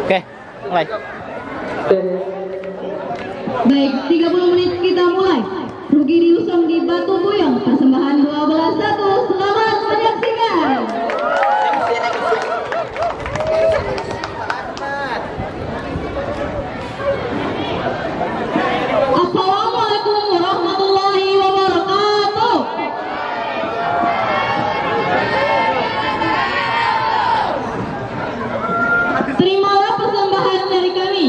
Oke, mulai. Baik, 30 menit kita mulai. Rugi diusung di Batu Buyong, persembahan 12-1. Selamat menyaksikan. Assalamualaikum warahmatullahi wabarakatuh. Terimalah persembahan dari kami.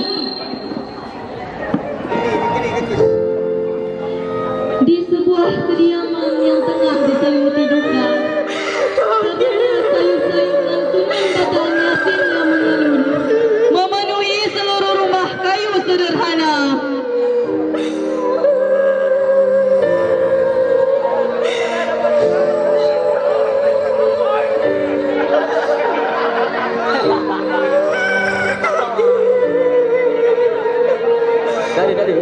Di sebuah kediaman yang tengah diselimuti duka, terdengar sayup-sayup lantunan bacaan Yasin yang mengalun memenuhi seluruh rumah kayu sederhana. Dari.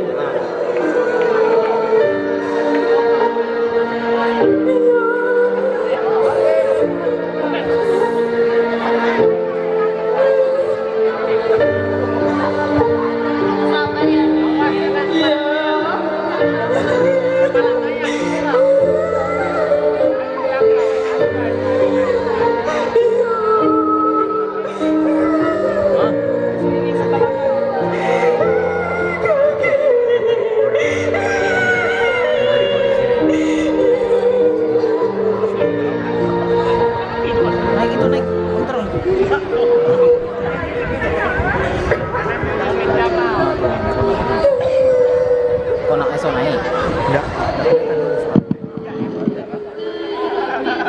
Kau nak esok naik? Enggak.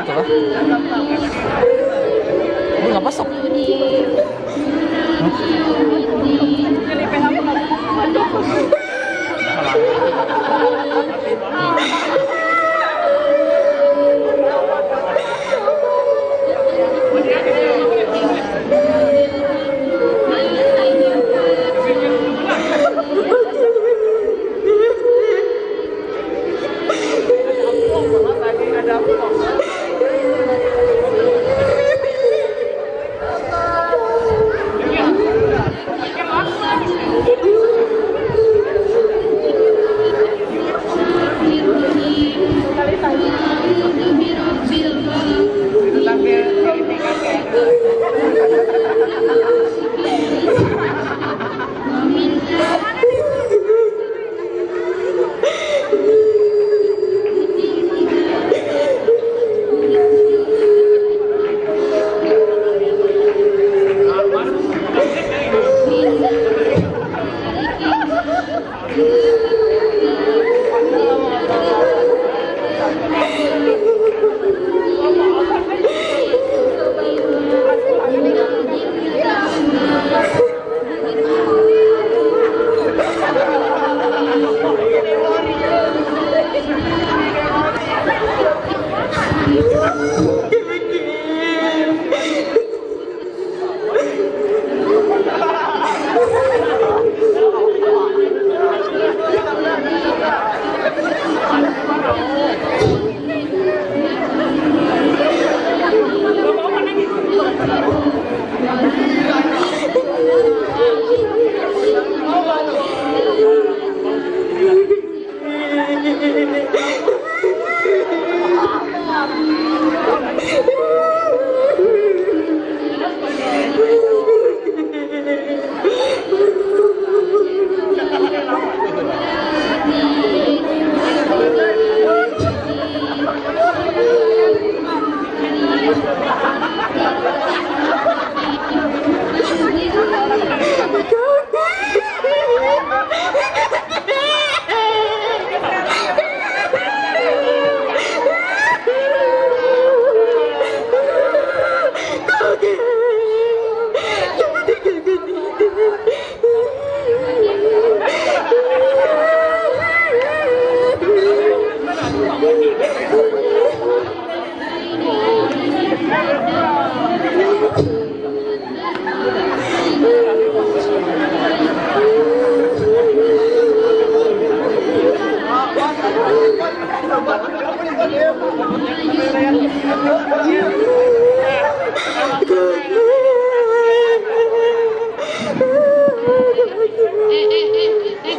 Itulah. Ini nggak pasok.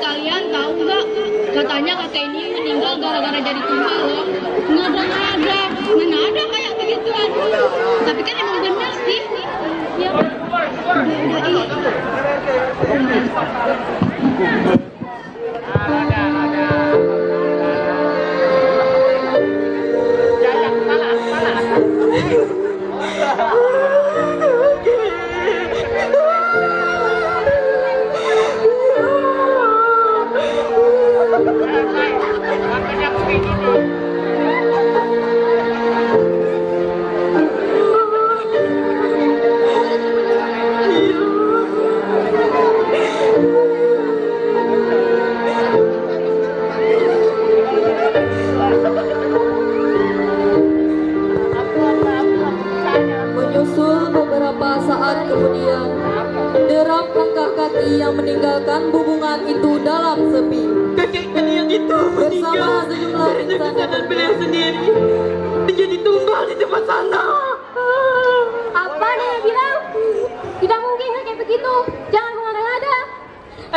kalian tahu nggak? Katanya kakek ini meninggal gara-gara jadi tumbal loh. Ngada-ngada, mana ada kayak begituan. Tapi kan emang benar sih. Ya. Menyusul beberapa saat kemudian, derap langkah kaki yang meninggalkan hubungan itu dalam sepi. Kakek kalian itu Bersama sejumlah karena insan kesadaran beliau sendiri menjadi tumbal di tempat sana. Apa Nenek bilang? Tidak mungkin kayak begitu. Jangan mengada-ngada.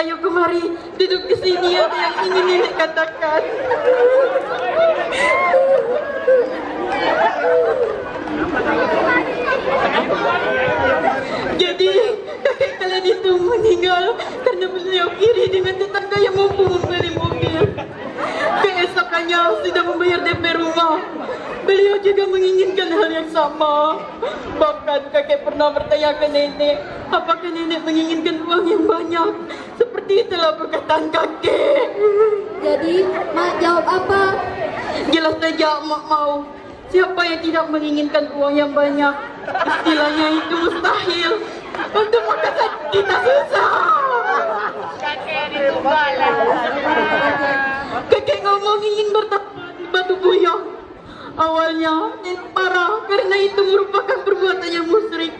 Ayo kemari, duduk di sini, ada yang ingin nenek katakan. Jadi kakek kalian itu meninggal karena beliau iri dengan tetangga yang mampu membeli mobil. Keesokannya sudah membayar DP rumah. Beliau juga menginginkan hal yang sama. Bahkan kakek pernah bertanya ke nenek, apakah nenek menginginkan uang yang banyak? Seperti itulah perkataan kakek. Jadi, Mak jawab apa? Jelas saja mak mau. Siapa yang tidak menginginkan uang yang banyak? Istilahnya itu mustahil. Untuk makan saja kita susah. Kakek ngomong ingin bertahan di batu buyong. Awalnya nenek marah karena itu merupakan perbuatan yang musyrik.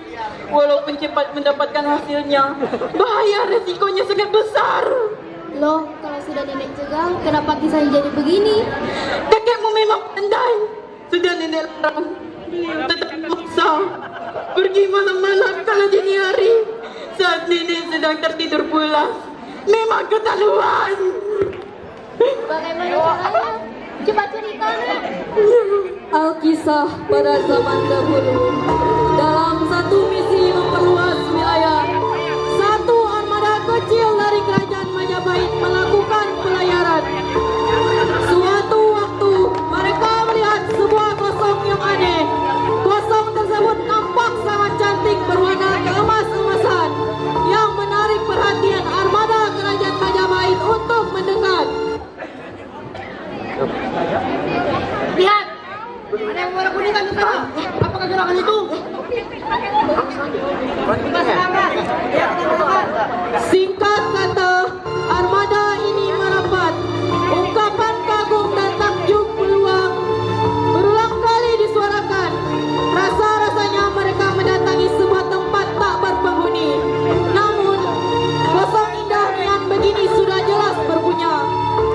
Walaupun cepat mendapatkan hasilnya, bahaya resikonya sangat besar. Loh, kalau sudah nenek cegah, kenapa kisahnya jadi begini? Kakekmu memang pandai. Sudah nenek larang, tetap maksa. Pergi malam-malam kalau dini hari. Saat nenek sedang tertidur pulas. Memang keterlaluan. Bagaimana caranya? Coba cerita, Nek. Alkisah pada zaman dahulu, dalam satu misi memperluas wilayah, satu armada kecil dari kerajaan Majapahit melakukan pelayaran. Suatu waktu mereka melihat sebuah kosong yang aneh. Kosong tersebut nampak sangat cantik berwarna keemas-emasan yang menarik perhatian armada kerajaan Majapahit untuk mendekat. Lihat, ada yang warna kuning kan di sana. Apakah gerakan itu? Singkat kata, armada ini merapat. Ungkapan kagum dan takjub peluang berulang kali disuarakan. Rasa-rasanya mereka mendatangi sebuah tempat tak berpenghuni. Namun, kosong indah dengan begini sudah jelas berpunya.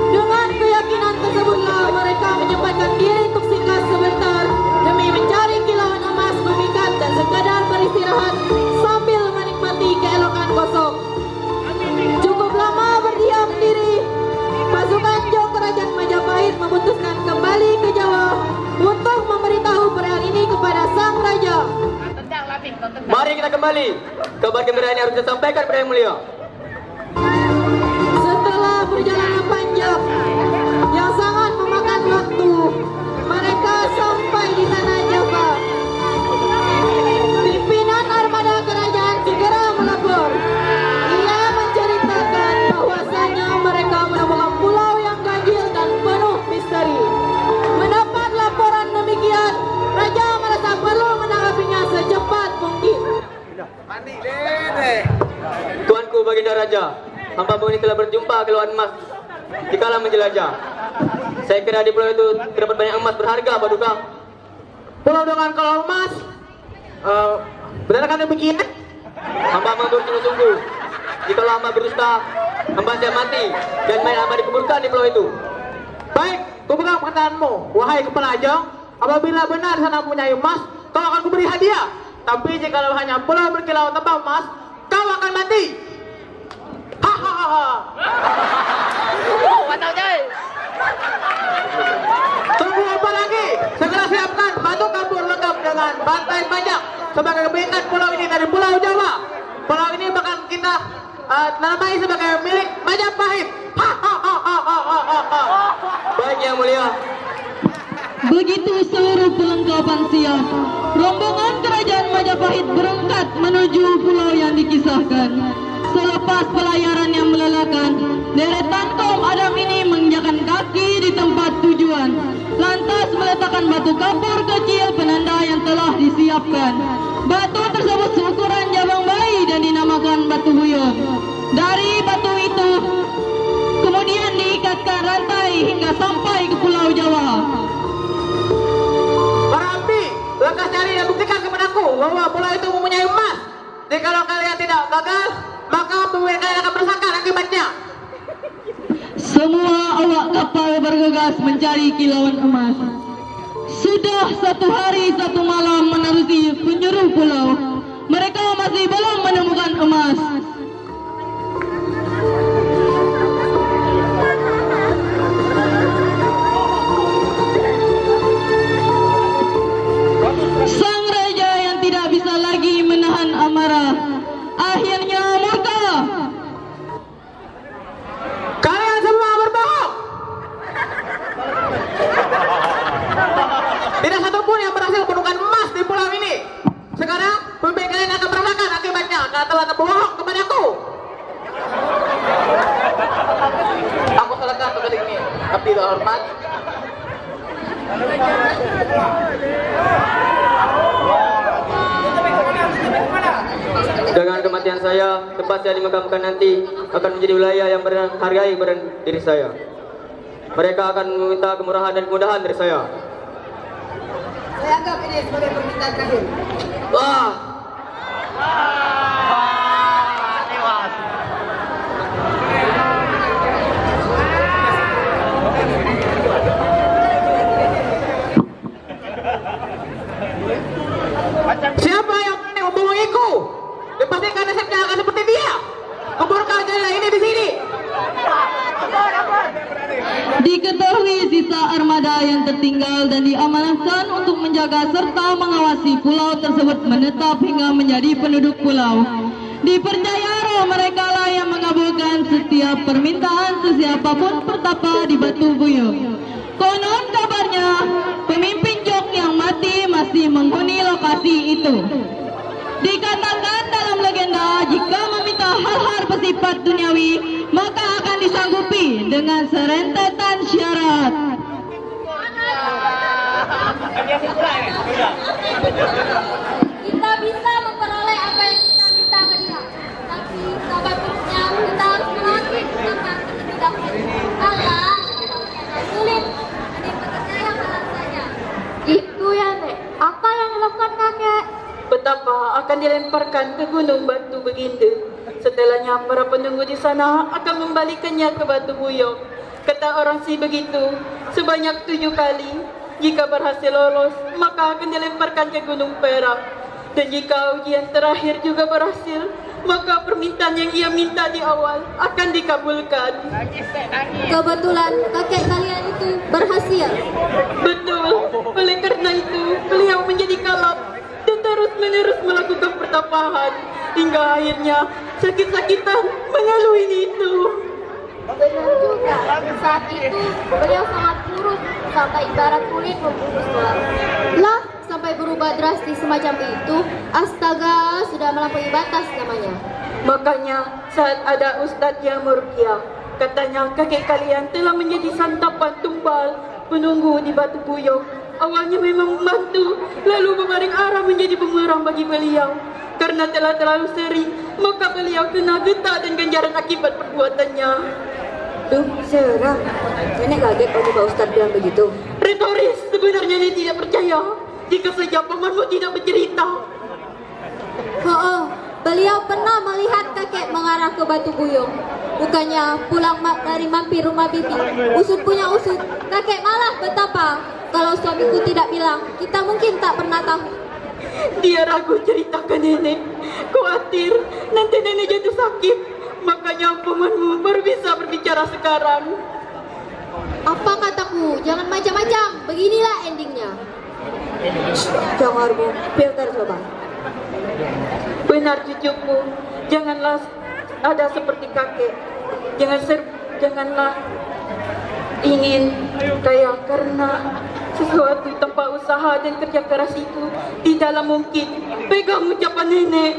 Dengan keyakinan tersebutlah mereka menyempatkan diri untuk singgah sebentar demi mencari kilauan emas memikat dan sekadar beristirahat sambil menikmati keelokan kosong. Cukup lama berdiam diri, pasukan Jong Kerajaan Majapahit memutuskan kembali ke Jawa untuk memberitahu perihal ini kepada sang raja. Mari kita kembali. Kabar gembira ini harus disampaikan kepada yang mulia. Setelah perjalanan panjang yang sangat memakan waktu, mereka sampai di tanah Java. Pimpinan armada kerajaan segera melapor. Ia menceritakan bahwasanya mereka menemukan pulau yang ganjil dan penuh misteri. Mendapat laporan demikian, raja merasa perlu menanggapinya secepat mungkin. Tuanku Baginda Raja, hamba ini telah berjumpa kilauan emas dikala menjelajah. Saya kira di pulau itu terdapat banyak emas berharga, Paduka. Pulau dengan kalau emas, benarkah demikian? Hamba bersungguh-sungguh. Jikalau hamba berdusta, hamba siap mati dan mayat hamba dikuburkan di pulau itu. Baik, kupegang perkataanmu, wahai kepala Ajang. Apabila benar sana punya emas, kau akan kuberi hadiah. Tapi jika hanya pulau berkilau tanpa emas, kau akan mati. Hahaha. sebagai kebaikan pulau ini dari Pulau Jawa. Pulau ini bakal kita namai sebagai milik Majapahit. Baik Yang Mulia. Begitu seluruh perlengkapan siap, rombongan kerajaan Majapahit berangkat menuju pulau yang dikisahkan. Selepas pelayaran yang melelahkan, deretan kaum Adam ini menginjakan kaki di tempat tujuan, lantas meletakkan batu kapur kecil penanda yang telah disiapkan. Batu tersebut seukuran jabang bayi dan dinamakan batu buyung. Dari batu itu kemudian diikatkan rantai hingga sampai ke Pulau Jawa. Para abdi, lekas cari dan buktikan kepadaku bahwa pulau itu mempunyai emas. Jikalau kalian tidak gagal, maka pemilik kalian akan merasakan akibatnya. Semua awak kapal bergegas mencari kilauan emas. Sudah 1 hari 1 malam menerusi penjuru pulau, mereka masih belum menemukan emas. Sang raja yang tidak bisa lagi menahan amarah akhirnya murka. Kalian semua berbohong. Tidak satupun yang berhasil menemukan emas di pulau ini. Sekarang pemimpin kalian akan merasakan akibatnya karena telah berbohong kepadaku. Aku serahkan kembali ini, abdi terhormat. Dengan kematian saya, tempat saya dimakamkan nanti akan menjadi wilayah yang berhargai pada diri saya. Mereka akan meminta kemurahan dan kemudahan dari saya. Saya anggap ini sebagai permintaan terakhir. Wah, Siapa yang berani membohongiku? Dipastikan nasibnya akan seperti dia. Kuburkan jenazah ini di sini. Diketahui sisa armada yang tertinggal dan diamanahkan untuk menjaga serta mengawasi pulau tersebut menetap hingga menjadi penduduk pulau. Dipercaya roh mereka lah yang mengabulkan setiap permintaan sesiapapun pertapa di Batu Buyung. Konon kabarnya pemimpin Jok yang mati masih menghuni lokasi itu. Dikatakan dalam legenda jika meminta hal-hal bersifat duniawi maka akan disanggupi dengan serentetan syarat. Kita bisa memperoleh apa yang kita minta ke dia, tapi sahabat terusnya kita harus mengakui tentang ketidakmampuan Allah. Sulit, jadi percaya pada saja. Itu ya Nek, apa yang dilakukan kakek? Betapa akan dilemparkan ke gunung batu beginde. Setelahnya para penunggu di sana akan membalikannya ke Batu Buyung. Kata orang sih begitu, sebanyak 7 kali. Jika berhasil lolos, maka akan dilemparkan ke Gunung Perak. Dan jika ujian terakhir juga berhasil, maka permintaan yang ia minta di awal akan dikabulkan. Kebetulan kakek kalian itu berhasil. Betul, oleh karena itu beliau menjadi kalap dan terus-menerus melakukan pertapahan hingga akhirnya sakit-sakitan mengalami itu. Benar juga, saat itu beliau sangat kurus sampai ibarat kulit membungkus tulang. Lah, sampai berubah drastis semacam itu, astaga, sudah melampaui batas namanya. Makanya saat ada Ustadz yang meruqyah, katanya kakek kalian telah menjadi santapan tumbal penunggu di Batu Buyung. Awalnya memang membantu, lalu memaring arah menjadi bumerang bagi beliau. Karena telah terlalu sering, maka beliau kena getah dan ganjaran akibat perbuatannya. Duh, seram. Nenek kaget waktu Pak Ustadz bilang begitu. Retoris, sebenarnya dia tidak percaya jika saja pamanmu tidak bercerita. Oh, beliau pernah melihat kakek mengarah ke Batu Buyung. Bukannya pulang dari mampir rumah bibi. Usut punya usut. Kakek malah betapa. Kalau suamiku tidak bilang, kita mungkin tak pernah tahu. Dia ragu cerita ke nenek. Khawatir nanti nenek jatuh sakit. Makanya pamanmu baru bisa berbicara sekarang. Apa kataku? Jangan macam-macam. Beginilah endingnya. Jangan filter coba. Benar cucuku, janganlah ada seperti kakek. Janganlah ingin kaya karena sesuatu tanpa usaha dan kerja keras itu tidaklah mungkin. Pegang ucapan nenek.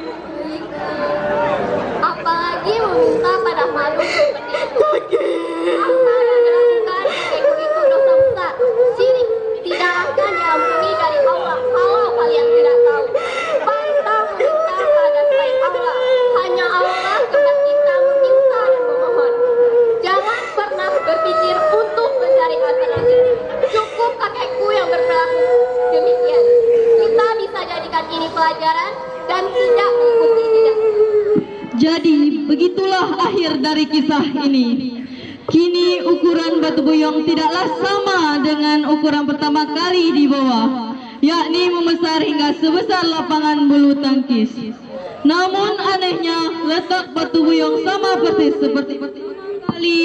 Apalagi meminta pada makhluk seperti itu. Kakek. Apa yang dilakukan kakekku itu dosa besar. Syirik tidak akan diampuni dari Allah kalau kalian tidak tahu. Pantang meminta pada selain Allah. Hanya Allah tempat kita meminta dan memohon. Jangan pernah berpikir untuk mencari alternatif. Cukup kakekku yang berperilaku demikian. Kita bisa jadikan ini pelajaran dan tidak mengikuti jejak. Jadi begitulah akhir dari kisah ini. Kini ukuran batu buyong tidaklah sama dengan ukuran pertama kali di bawah, yakni membesar hingga sebesar lapangan bulu tangkis. Namun anehnya letak batu buyong sama persis seperti pertama kali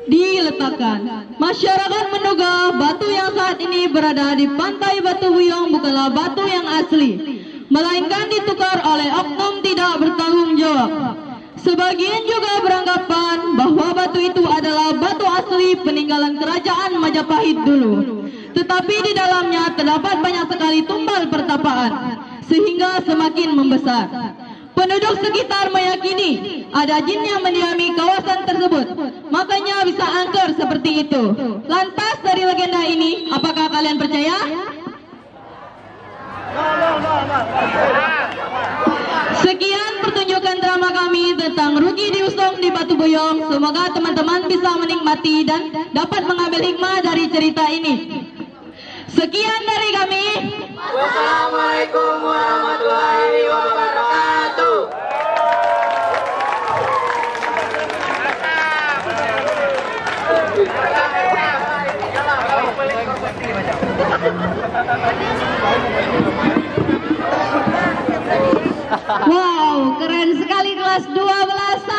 diletakkan. Masyarakat menduga batu yang saat ini berada di pantai Batu Buyong bukanlah batu yang asli, melainkan ditukar oleh oknum tidak bertanggung jawab. Sebagian juga beranggapan bahwa batu itu adalah batu asli peninggalan kerajaan Majapahit dulu. Tetapi di dalamnya terdapat banyak sekali tumbal pertapaan, sehingga semakin membesar. Penduduk sekitar meyakini ada jin yang mendiami kawasan tersebut, makanya bisa angker seperti itu. Lantas dari legenda ini, apakah kalian percaya? Sekian pertunjukan drama kami tentang Rugi Diusung di Batu Buyong. Semoga teman-teman bisa menikmati dan dapat mengambil hikmah dari cerita ini. Sekian dari kami. Wassalamualaikum warahmatullahi wabarakatuh. Wow, keren sekali kelas 12.